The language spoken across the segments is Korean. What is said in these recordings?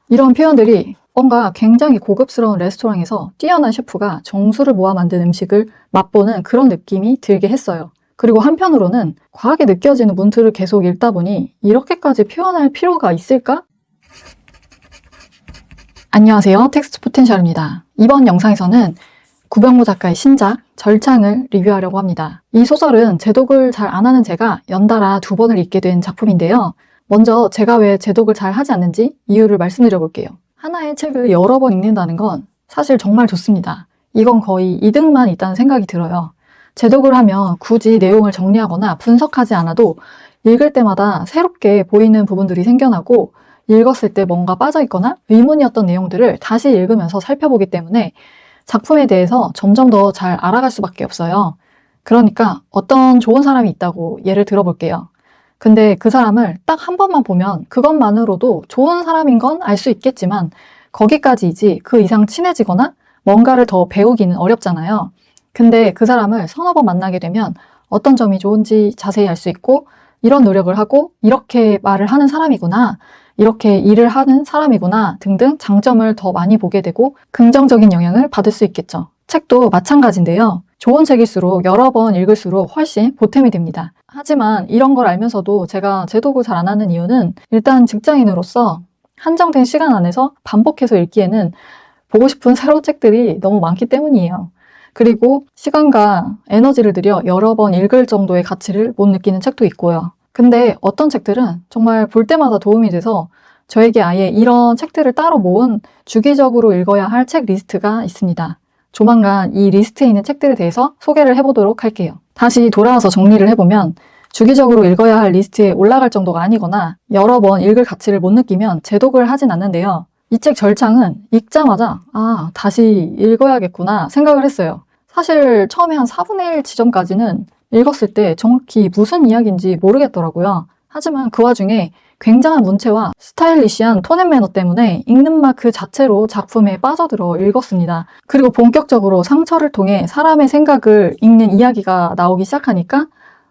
이런 표현들이 뭔가 굉장히 고급스러운 레스토랑에서 뛰어난 셰프가 정수를 모아 만든 음식을 맛보는 그런 느낌이 들게 했어요. 그리고 한편으로는 과하게 느껴지는 문구를 계속 읽다 보니 이렇게까지 표현할 필요가 있을까? 안녕하세요. 텍스트 포텐셜입니다. 이번 영상에서는 구병모 작가의 신작 절창을 리뷰하려고 합니다. 이 소설은 제독을 잘 안 하는 제가 연달아 2번을 읽게 된 작품인데요. 먼저 제가 왜 제독을 잘 하지 않는지 이유를 말씀드려 볼게요. 하나의 책을 여러 번 읽는다는 건 사실 정말 좋습니다. 이건 거의 이득만 있다는 생각이 들어요. 제독을 하면 굳이 내용을 정리하거나 분석하지 않아도 읽을 때마다 새롭게 보이는 부분들이 생겨나고 읽었을 때 뭔가 빠져있거나 의문이었던 내용들을 다시 읽으면서 살펴보기 때문에 작품에 대해서 점점 더 잘 알아갈 수밖에 없어요. 그러니까 어떤 좋은 사람이 있다고 예를 들어볼게요. 근데 그 사람을 딱 한 번만 보면 그것만으로도 좋은 사람인 건 알 수 있겠지만 거기까지이지 그 이상 친해지거나 뭔가를 더 배우기는 어렵잖아요. 근데 그 사람을 서너 번 만나게 되면 어떤 점이 좋은지 자세히 알 수 있고 이런 노력을 하고 이렇게 말을 하는 사람이구나, 이렇게 일을 하는 사람이구나 등등 장점을 더 많이 보게 되고 긍정적인 영향을 받을 수 있겠죠. 책도 마찬가지인데요. 좋은 책일수록 여러 번 읽을수록 훨씬 보탬이 됩니다. 하지만 이런 걸 알면서도 제가 제독을 잘 안 하는 이유는 일단 직장인으로서 한정된 시간 안에서 반복해서 읽기에는 보고 싶은 새로운 책들이 너무 많기 때문이에요. 그리고 시간과 에너지를 들여 여러 번 읽을 정도의 가치를 못 느끼는 책도 있고요. 근데 어떤 책들은 정말 볼 때마다 도움이 돼서 저에게 아예 이런 책들을 따로 모은 주기적으로 읽어야 할 책 리스트가 있습니다. 조만간 이 리스트에 있는 책들에 대해서 소개를 해보도록 할게요. 다시 돌아와서 정리를 해보면 주기적으로 읽어야 할 리스트에 올라갈 정도가 아니거나 여러 번 읽을 가치를 못 느끼면 제독을 하진 않는데요. 이 책 절창은 읽자마자 다시 읽어야겠구나 생각을 했어요. 사실 처음에 한 4분의 1 지점까지는 읽었을 때 정확히 무슨 이야기인지 모르겠더라고요. 하지만 그 와중에 굉장한 문체와 스타일리시한 톤 앤 매너 때문에 읽는 맛 그 자체로 작품에 빠져들어 읽었습니다. 그리고 본격적으로 상처를 통해 사람의 생각을 읽는 이야기가 나오기 시작하니까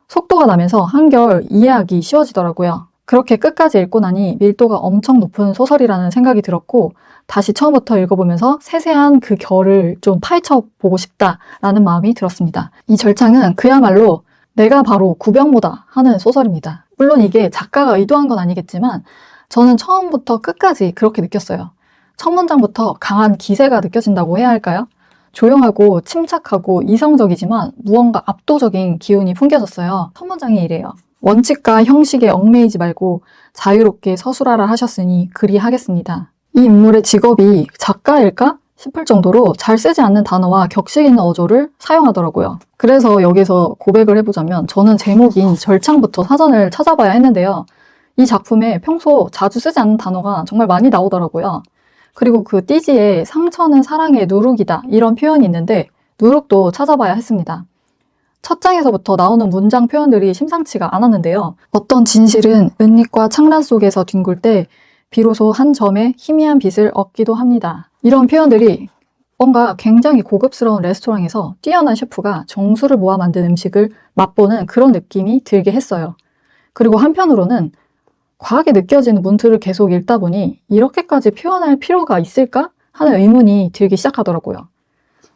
속도가 나면서 한결 이해하기 쉬워지더라고요. 그렇게 끝까지 읽고 나니 밀도가 엄청 높은 소설이라는 생각이 들었고 다시 처음부터 읽어보면서 세세한 그 결을 좀 파헤쳐보고 싶다라는 마음이 들었습니다. 이 절창은 그야말로 내가 바로 구병모다 하는 소설입니다. 물론 이게 작가가 의도한 건 아니겠지만 저는 처음부터 끝까지 그렇게 느꼈어요. 첫 문장부터 강한 기세가 느껴진다고 해야 할까요? 조용하고 침착하고 이성적이지만 무언가 압도적인 기운이 풍겨졌어요. 첫 문장이 이래요. 원칙과 형식에 얽매이지 말고 자유롭게 서술하라 하셨으니 그리 하겠습니다. 이 인물의 직업이 작가일까 싶을 정도로 잘 쓰지 않는 단어와 격식 있는 어조를 사용하더라고요. 그래서 여기서 고백을 해보자면 저는 제목인 절창부터 사전을 찾아봐야 했는데요. 이 작품에 평소 자주 쓰지 않는 단어가 정말 많이 나오더라고요. 그리고 그 띠지에 상처는 사랑의 누룩이다 이런 표현이 있는데 누룩도 찾아봐야 했습니다. 첫 장에서부터 나오는 문장 표현들이 심상치가 않았는데요. 어떤 진실은 은닉과 창란 속에서 뒹굴 때 비로소 한 점의 희미한 빛을 얻기도 합니다. 이런 표현들이 뭔가 굉장히 고급스러운 레스토랑에서 뛰어난 셰프가 정수를 모아 만든 음식을 맛보는 그런 느낌이 들게 했어요. 그리고 한편으로는 과하게 느껴지는 문구를 계속 읽다 보니 이렇게까지 표현할 필요가 있을까 하는 의문이 들기 시작하더라고요.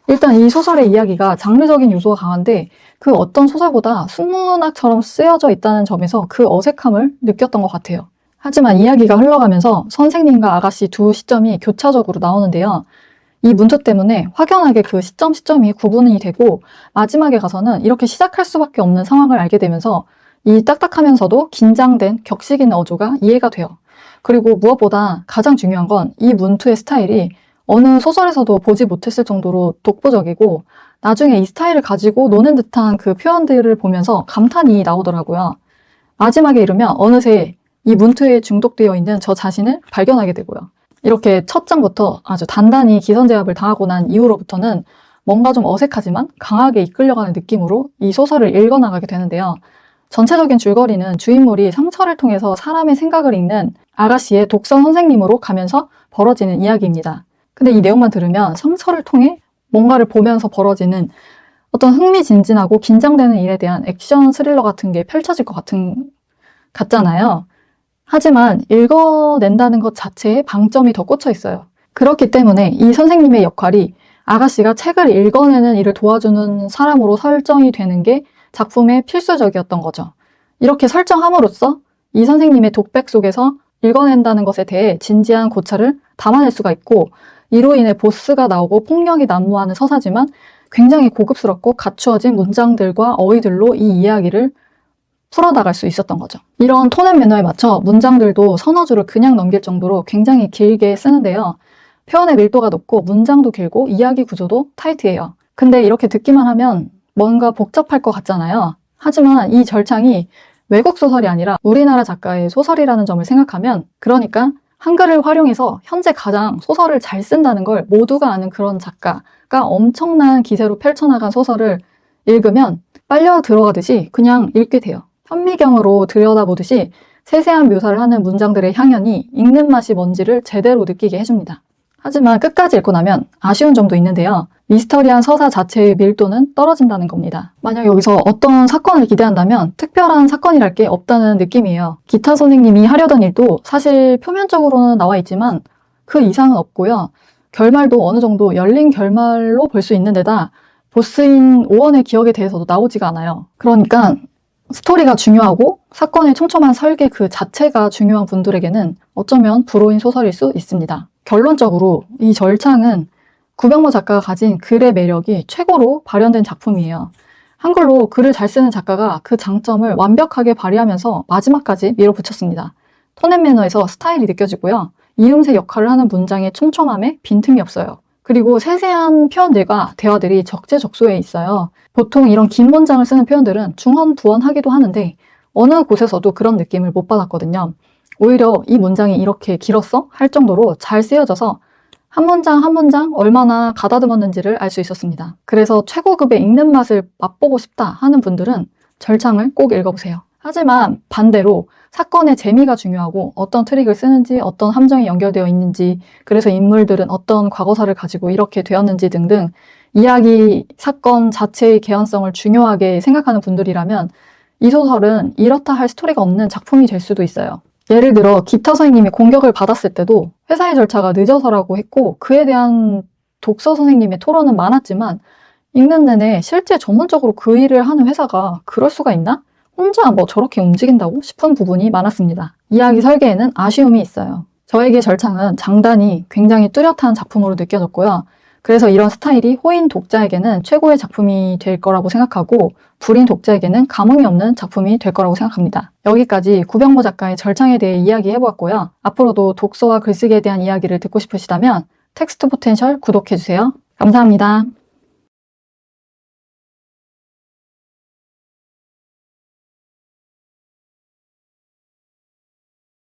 일단 이 소설의 이야기가 장르적인 요소가 강한데 그 어떤 소설보다 순문학처럼 쓰여져 있다는 점에서 그 어색함을 느꼈던 것 같아요. 하지만 이야기가 흘러가면서 선생님과 아가씨 두 시점이 교차적으로 나오는데요. 이 문구 때문에 확연하게 그 시점이 구분이 되고 마지막에 가서는 이렇게 시작할 수밖에 없는 상황을 알게 되면서 이 딱딱하면서도 긴장된 격식 있는 어조가 이해가 돼요. 그리고 무엇보다 가장 중요한 건 이 문투의 스타일이 어느 소설에서도 보지 못했을 정도로 독보적이고 나중에 이 스타일을 가지고 노는 듯한 그 표현들을 보면서 감탄이 나오더라고요. 마지막에 이르면 어느새 이 문투에 중독되어 있는 저 자신을 발견하게 되고요. 이렇게 첫 장부터 아주 단단히 기선제압을 당하고 난 이후로부터는 뭔가 좀 어색하지만 강하게 이끌려가는 느낌으로 이 소설을 읽어나가게 되는데요. 전체적인 줄거리는 주인물이 상처를 통해서 사람의 생각을 읽는 아가씨의 독서 선생님으로 가면서 벌어지는 이야기입니다. 근데 이 내용만 들으면 상처를 통해 뭔가를 보면서 벌어지는 어떤 흥미진진하고 긴장되는 일에 대한 액션 스릴러 같은 게 펼쳐질 것 같잖아요. 하지만 읽어낸다는 것 자체에 방점이 더 꽂혀 있어요. 그렇기 때문에 이 선생님의 역할이 아가씨가 책을 읽어내는 일을 도와주는 사람으로 설정이 되는 게 작품의 필수적이었던 거죠. 이렇게 설정함으로써 이 선생님의 독백 속에서 읽어낸다는 것에 대해 진지한 고찰을 담아낼 수가 있고, 이로 인해 보스가 나오고 폭력이 난무하는 서사지만 굉장히 고급스럽고 갖추어진 문장들과 어휘들로 이 이야기를 풀어나갈 수 있었던 거죠. 이런 톤 앤 매너에 맞춰 문장들도 서너 줄을 그냥 넘길 정도로 굉장히 길게 쓰는데요. 표현의 밀도가 높고 문장도 길고 이야기 구조도 타이트해요. 근데 이렇게 듣기만 하면 뭔가 복잡할 것 같잖아요. 하지만 이 절창이 외국 소설이 아니라 우리나라 작가의 소설이라는 점을 생각하면, 그러니까 한글을 활용해서 현재 가장 소설을 잘 쓴다는 걸 모두가 아는 그런 작가가 엄청난 기세로 펼쳐나간 소설을 읽으면 빨려 들어가듯이 그냥 읽게 돼요. 현미경으로 들여다보듯이 세세한 묘사를 하는 문장들의 향연이 읽는 맛이 뭔지를 제대로 느끼게 해줍니다. 하지만 끝까지 읽고 나면 아쉬운 점도 있는데요. 미스터리한 서사 자체의 밀도는 떨어진다는 겁니다. 만약 여기서 어떤 사건을 기대한다면 특별한 사건이랄 게 없다는 느낌이에요. 기타 선생님이 하려던 일도 사실 표면적으로는 나와 있지만 그 이상은 없고요. 결말도 어느 정도 열린 결말로 볼 수 있는 데다 보스인 오원의 기억에 대해서도 나오지가 않아요. 그러니까 스토리가 중요하고 사건의 촘촘한 설계 그 자체가 중요한 분들에게는 어쩌면 불호인 소설일 수 있습니다. 결론적으로 이 절창은 구병모 작가가 가진 글의 매력이 최고로 발현된 작품이에요. 한글로 글을 잘 쓰는 작가가 그 장점을 완벽하게 발휘하면서 마지막까지 밀어붙였습니다. 톤 앤 매너에서 스타일이 느껴지고요. 이음새 역할을 하는 문장의 촘촘함에 빈틈이 없어요. 그리고 세세한 표현들과 대화들이 적재적소에 있어요. 보통 이런 긴 문장을 쓰는 표현들은 중언부언하기도 하는데 어느 곳에서도 그런 느낌을 못 받았거든요. 오히려 이 문장이 이렇게 길었어? 할 정도로 잘 쓰여져서 한 문장 한 문장 얼마나 가다듬었는지를 알 수 있었습니다. 그래서 최고급의 읽는 맛을 맛보고 싶다 하는 분들은 절창을 꼭 읽어보세요. 하지만 반대로 사건의 재미가 중요하고 어떤 트릭을 쓰는지, 어떤 함정이 연결되어 있는지, 그래서 인물들은 어떤 과거사를 가지고 이렇게 되었는지 등등 이야기, 사건 자체의 개연성을 중요하게 생각하는 분들이라면 이 소설은 이렇다 할 스토리가 없는 작품이 될 수도 있어요. 예를 들어 기타 선생님이 공격을 받았을 때도 회사의 절차가 늦어서라고 했고 그에 대한 독서 선생님의 토론은 많았지만 읽는 내내 실제 전문적으로 그 일을 하는 회사가 그럴 수가 있나? 혼자 뭐 저렇게 움직인다고 싶은 부분이 많았습니다. 이야기 설계에는 아쉬움이 있어요. 저에게 절창은 장단이 굉장히 뚜렷한 작품으로 느껴졌고요. 그래서 이런 스타일이 호인 독자에게는 최고의 작품이 될 거라고 생각하고 불인 독자에게는 감흥이 없는 작품이 될 거라고 생각합니다. 여기까지 구병모 작가의 절창에 대해 이야기해보았고요. 앞으로도 독서와 글쓰기에 대한 이야기를 듣고 싶으시다면 텍스트 포텐셜 구독해주세요. 감사합니다.